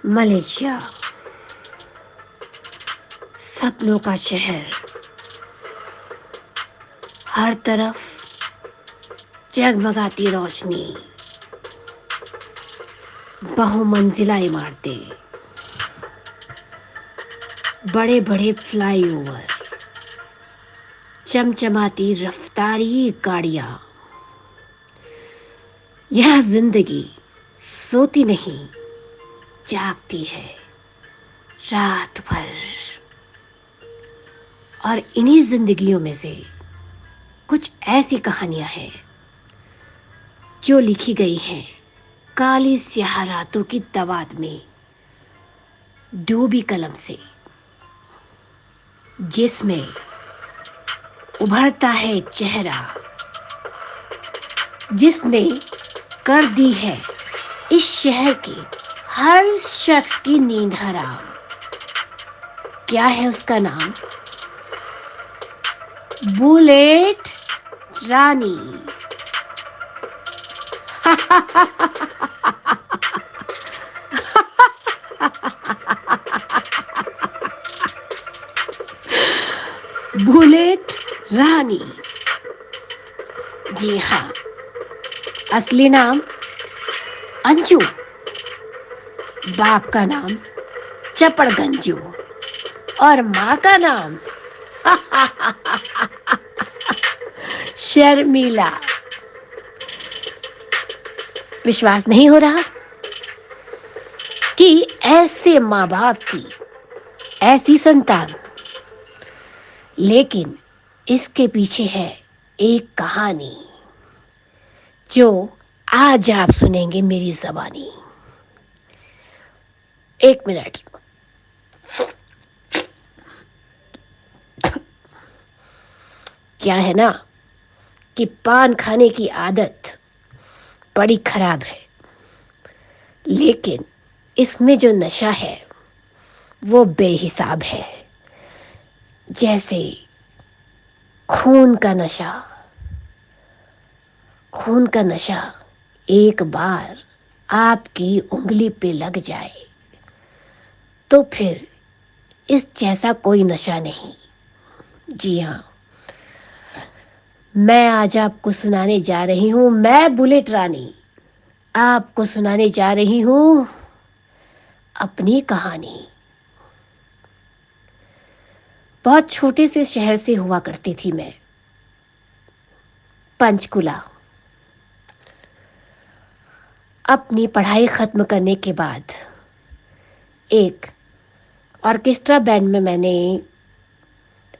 Malaysia, सपनों का शहर। हर तरफ जगमगाती रोशनी, बहुमंजिला इमारतें, बड़े बड़े फ्लाईओवर, चमचमाती रफ्तारी गाड़ियां। यह जिंदगी सोती नहीं, जागती है रात भर। और इन्हीं जिंदगियों में से कुछ ऐसी कहानियां हैं जो लिखी गई हैं काली स्याह रातों की दवात में डूबी कलम से, जिसमें उभरता है चेहरा जिसने कर दी है इस शहर के हर शख्स की नींद हराम। क्या है उसका नाम? बुलेट रानी। बुलेट रानी, जी हाँ, असली नाम अंजू, बाप का नाम चपड़गंजू और माँ का नाम शर्मिला। विश्वास नहीं हो रहा कि ऐसे माँ बाप की ऐसी संतान, लेकिन इसके पीछे है एक कहानी जो आज आप सुनेंगे मेरी ज़बानी। एक मिनट। क्या है ना कि पान खाने की आदत बड़ी खराब है, लेकिन इसमें जो नशा है वो बेहिसाब है। जैसे खून का नशा। खून का नशा एक बार आपकी उंगली पे लग जाए तो फिर इस जैसा कोई नशा नहीं। जी हाँ, मैं आज आपको सुनाने जा रही हूँ, मैं बुलेट रानी आपको सुनाने जा रही हूँ अपनी कहानी। बहुत छोटे से शहर से हुआ करती थी मैं, पंचकुला। अपनी पढ़ाई खत्म करने के बाद एक ऑर्केस्ट्रा बैंड में मैंने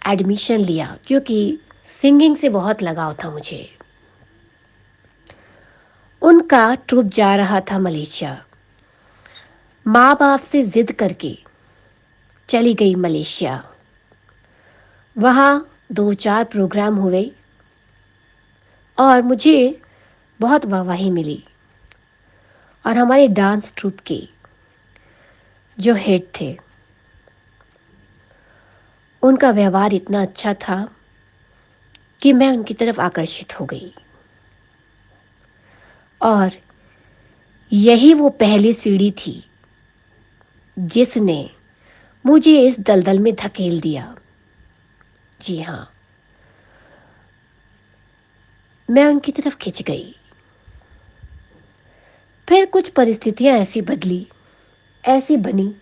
एडमिशन लिया, क्योंकि सिंगिंग से बहुत लगाव था मुझे। उनका ट्रूप जा रहा था मलेशिया। माँ बाप से जिद करके चली गई मलेशिया। वहाँ 2-4 प्रोग्राम हुए और मुझे बहुत वाहवाही मिली। और हमारे डांस ट्रूप के जो हेड थे, उनका व्यवहार इतना अच्छा था कि मैं उनकी तरफ आकर्षित हो गई। और यही वो पहली सीढ़ी थी जिसने मुझे इस दलदल में धकेल दिया। जी हाँ, मैं उनकी तरफ खिंच गई। फिर कुछ परिस्थितियां ऐसी बनी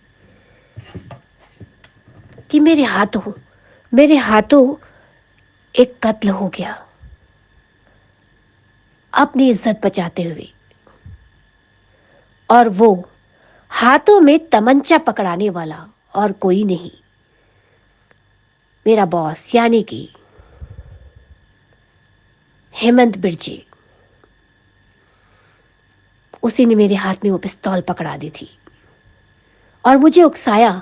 कि मेरे हाथों एक कत्ल हो गया, अपनी इज्जत बचाते हुए। और वो हाथों में तमंचा पकड़ाने वाला और कोई नहीं, मेरा बॉस यानी कि हेमंत बिरजे। उसी ने मेरे हाथ में वो पिस्तौल पकड़ा दी थी और मुझे उकसाया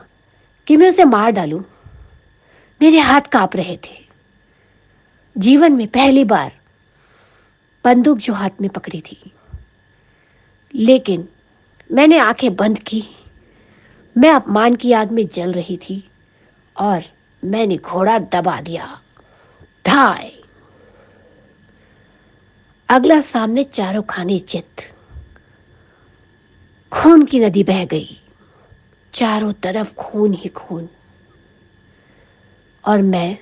कि मैं उसे मार डालूं। मेरे हाथ कांप रहे थे। जीवन में पहली बार बंदूक जो हाथ में पकड़ी थी, लेकिन मैंने आंखें बंद की। मैं अपमान की आग में जल रही थी और मैंने घोड़ा दबा दिया। धाय। अगला सामने चारों खाने चित। खून की नदी बह गई। चारों तरफ खून ही खून। और मैं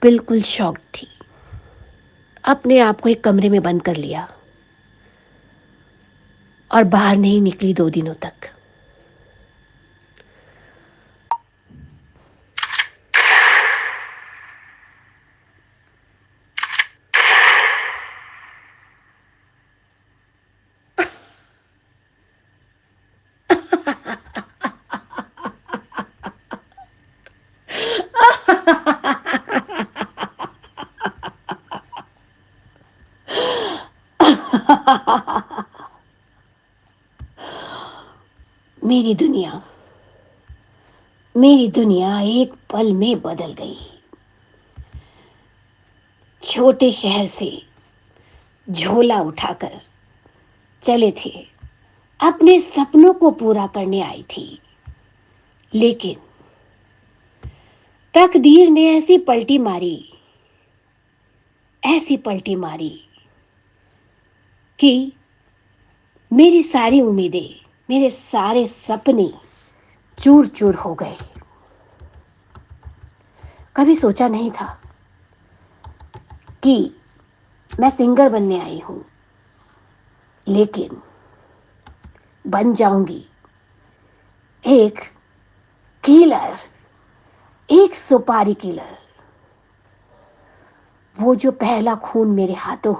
बिल्कुल शॉक्ड थी। अपने आप को एक कमरे में बंद कर लिया और बाहर नहीं निकली 2 दिनों तक। मेरी दुनिया मेरी दुनिया एक पल में बदल गई। छोटे शहर से झोला उठाकर चले थे, अपने सपनों को पूरा करने आई थी। लेकिन तकदीर ने ऐसी पलटी मारी कि मेरी सारी उम्मीदें, मेरे सारे सपने चूर चूर हो गए। कभी सोचा नहीं था कि मैं सिंगर बनने आई हूं, लेकिन बन जाऊंगी एक किलर, एक सुपारी किलर। वो जो पहला खून मेरे हाथों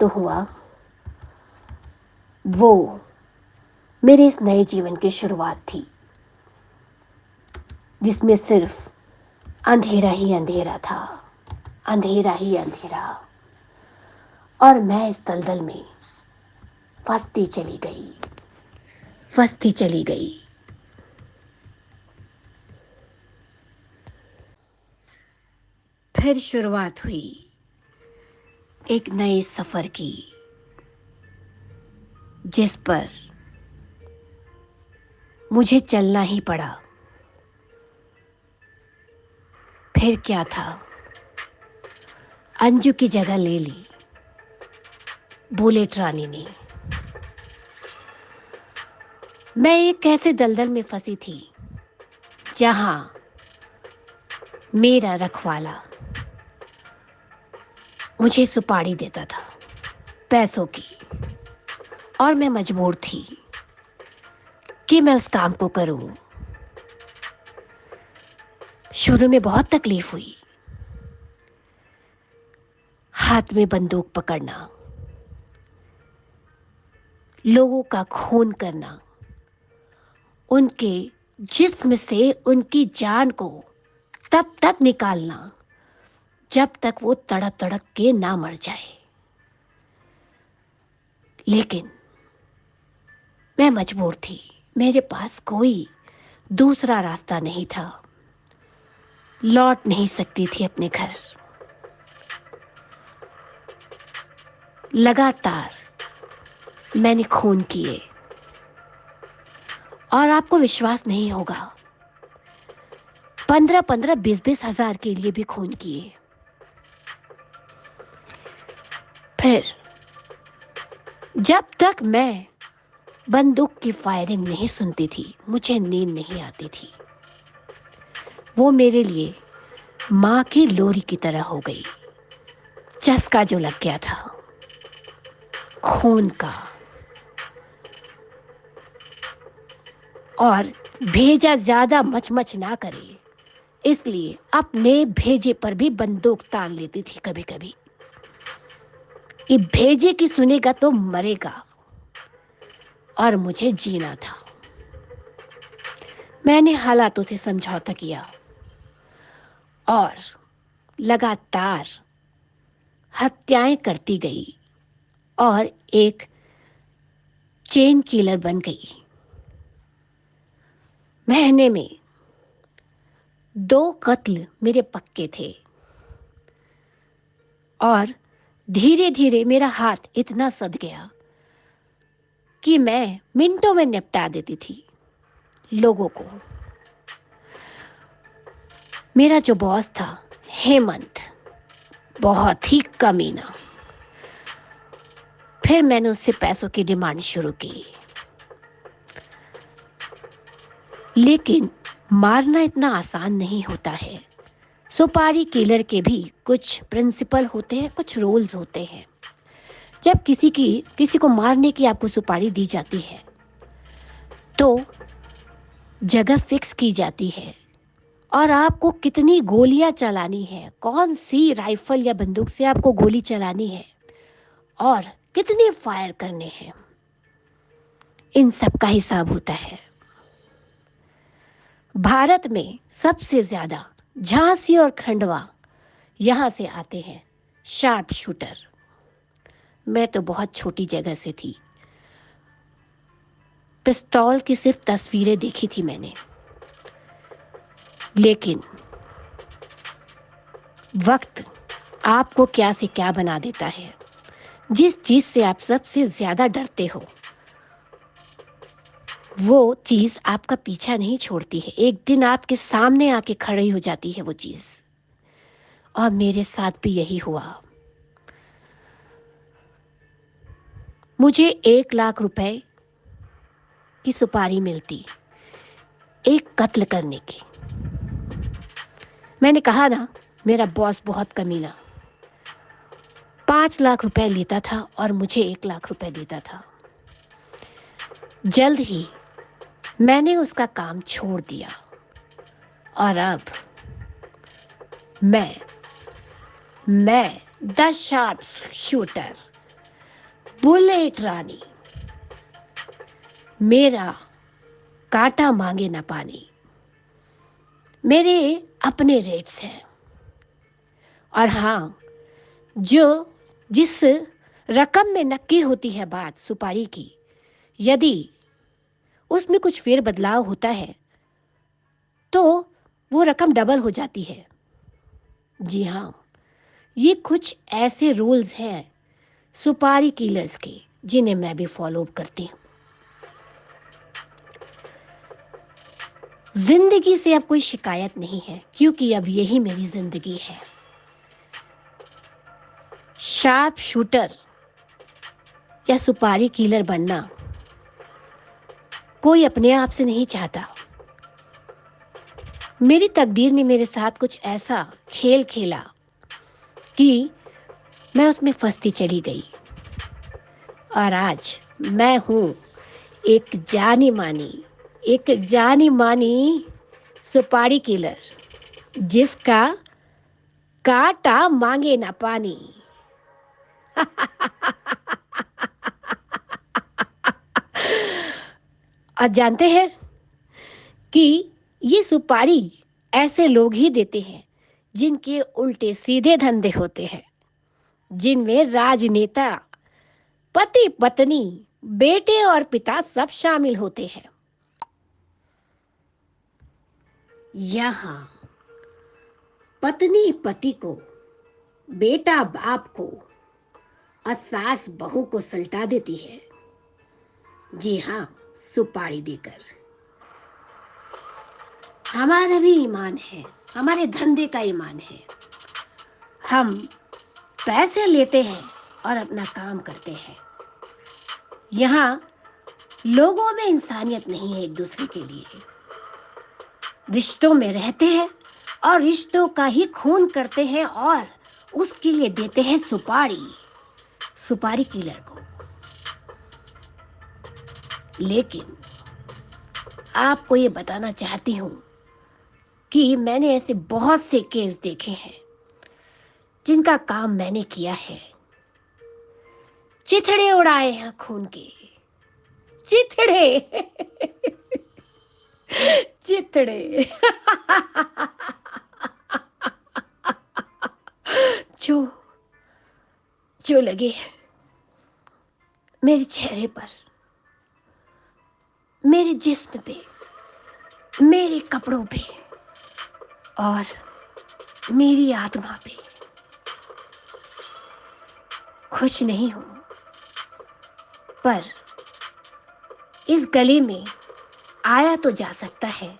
हुआ, वो मेरे इस नए जीवन की शुरुआत थी, जिसमें सिर्फ अंधेरा ही अंधेरा था, अंधेरा ही अंधेरा। और मैं इस दलदल में फंसती चली गई। फिर शुरुआत हुई एक नए सफर की, जिस पर मुझे चलना ही पड़ा। फिर क्या था, अंजू की जगह ले ली बुलेट रानी ने। मैं एक ऐसे दलदल में फंसी थी जहां मेरा रखवाला मुझे सुपारी देता था, पैसों की, और मैं मजबूर थी कि मैं उस काम को करूं। शुरू में बहुत तकलीफ हुई, हाथ में बंदूक पकड़ना, लोगों का खून करना, उनके जिस्म से उनकी जान को तब तक निकालना जब तक वो तड़प तड़प के ना मर जाए। लेकिन मैं मजबूर थी, मेरे पास कोई दूसरा रास्ता नहीं था। लौट नहीं सकती थी अपने घर। लगातार मैंने खून किए, और आपको विश्वास नहीं होगा, 15-15, 20-20 हजार के लिए भी खून किए। फिर जब तक मैं बंदूक की फायरिंग नहीं सुनती थी, मुझे नींद नहीं आती थी। वो मेरे लिए माँ की लोरी की तरह हो गई। चस्का जो लग गया था खून का, और भेजा ज्यादा मचमच ना करे, इसलिए अपने भेजे पर भी बंदूक तान लेती थी कभी कभी, कि भेजे की सुनेगा तो मरेगा, और मुझे जीना था। मैंने हालातों से समझौता किया और लगातार हत्याएं करती गई और एक चेन किलर बन गई। महीने में 2 कत्ल मेरे पक्के थे, और धीरे धीरे मेरा हाथ इतना सध गया कि मैं मिनटों में निपटा देती थी लोगों को। मेरा जो बॉस था हेमंत, बहुत ही कमीना। फिर मैंने उससे पैसों की डिमांड शुरू की। लेकिन मारना इतना आसान नहीं होता है। सुपारी किलर के भी कुछ प्रिंसिपल होते हैं, कुछ रूल्स होते हैं। जब किसी को मारने की आपको सुपारी दी जाती है तो जगह फिक्स की जाती है और आपको कितनी गोलियां चलानी है, कौन सी राइफल या बंदूक से आपको गोली चलानी है और कितने फायर करने हैं, इन सब का हिसाब होता है। भारत में सबसे ज्यादा झांसी और खंडवा यहां से आते हैं शार्प शूटर। मैं तो बहुत छोटी जगह से थी, पिस्तौल की सिर्फ तस्वीरें देखी थी मैंने, लेकिन वक्त आपको क्या से क्या बना देता है। जिस चीज से आप सबसे ज्यादा डरते हो वो चीज आपका पीछा नहीं छोड़ती है, एक दिन आपके सामने आके खड़ी हो जाती है वो चीज। और मेरे साथ भी यही हुआ। मुझे 1 लाख रुपए की सुपारी मिलती एक कत्ल करने की। मैंने कहा ना, मेरा बॉस बहुत कमीना, 5 लाख रुपए लेता था और मुझे 1 लाख रुपए देता था। जल्द ही मैंने उसका काम छोड़ दिया और अब मैं द शार्प शूटर, बुलेट रानी, मेरा कांटा मांगे ना पानी, मेरे अपने रेट्स हैं। और हाँ, जिस रकम में नक्की होती है बात सुपारी की, यदि उसमें कुछ फेर बदलाव होता है तो वो रकम डबल हो जाती है। जी हाँ, ये कुछ ऐसे रूल्स हैं सुपारी किलर्स के जिन्हें मैं भी फॉलो करती हूँ। जिंदगी से अब कोई शिकायत नहीं है, क्योंकि अब यही मेरी जिंदगी है। शार्प शूटर या सुपारी किलर बनना कोई अपने आप से नहीं चाहता। मेरी तकदीर ने मेरे साथ कुछ ऐसा खेल खेला कि मैं उसमें फंसती चली गई और आज मैं हूं एक जानी मानी सुपारी किलर, जिसका कांटा मांगे ना पानी। और जानते हैं कि ये सुपारी ऐसे लोग ही देते हैं जिनके उल्टे सीधे धंधे होते हैं, जिनमें राजनेता, पति पत्नी, बेटे और पिता सब शामिल होते हैं। यहाँ पत्नी पति को, बेटा बाप को और सास बहू को सल्टा देती है। जी हाँ, सुपारी देकर। हमारा भी ईमान है, हमारे धंधे का ईमान है। हम पैसे लेते हैं और अपना काम करते हैं। यहाँ लोगों में इंसानियत नहीं है, एक दूसरे के लिए रिश्तों में रहते हैं और रिश्तों का ही खून करते हैं और उसके लिए देते हैं सुपारी किलर को। लेकिन आपको ये बताना चाहती हूं कि मैंने ऐसे बहुत से केस देखे हैं जिनका काम मैंने किया है। चिथड़े उड़ाए हैं खून के, चिथड़े चिथड़े जो जो लगे मेरे चेहरे पर, मेरे जिस्म पे, मेरे कपड़ों पे और मेरी आत्मा पे। खुश नहीं हूं, पर इस गली में आया तो जा सकता है,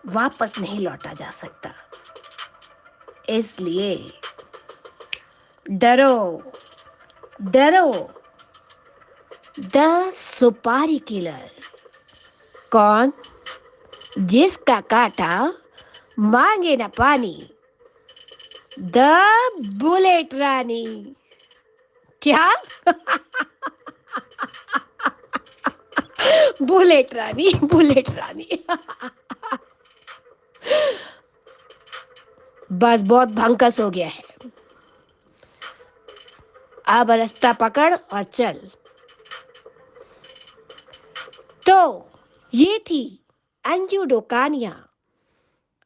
वापस नहीं लौटा जा सकता। इसलिए डरो डरो द सुपारी किलर। कौन? जिसका कांटा मांगे न पानी। द बुलेट रानी। क्या? बुलेट रानी, बुलेट रानी। बस बहुत भंकस हो गया है, अब रास्ता पकड़ और चल। तो ये थी अंजू डोकानिया,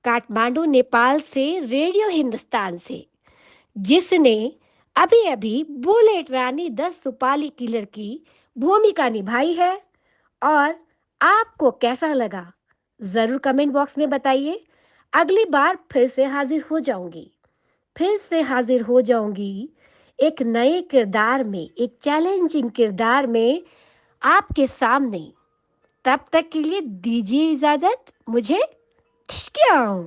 काठमांडू नेपाल से रेडियो हिंदुस्तान से, जिसने अभी अभी बुलेट रानी 10 सुपारी किलर की भूमिका निभाई है। और आपको कैसा लगा जरूर कमेंट बॉक्स में बताइए। अगली बार फिर से हाजिर हो जाऊंगी, फिर से हाजिर हो जाऊंगी एक नए किरदार में, एक चैलेंजिंग किरदार में आपके सामने। तब तक के लिए दीजिए इजाजत, मुझे ठिठकियाऊं।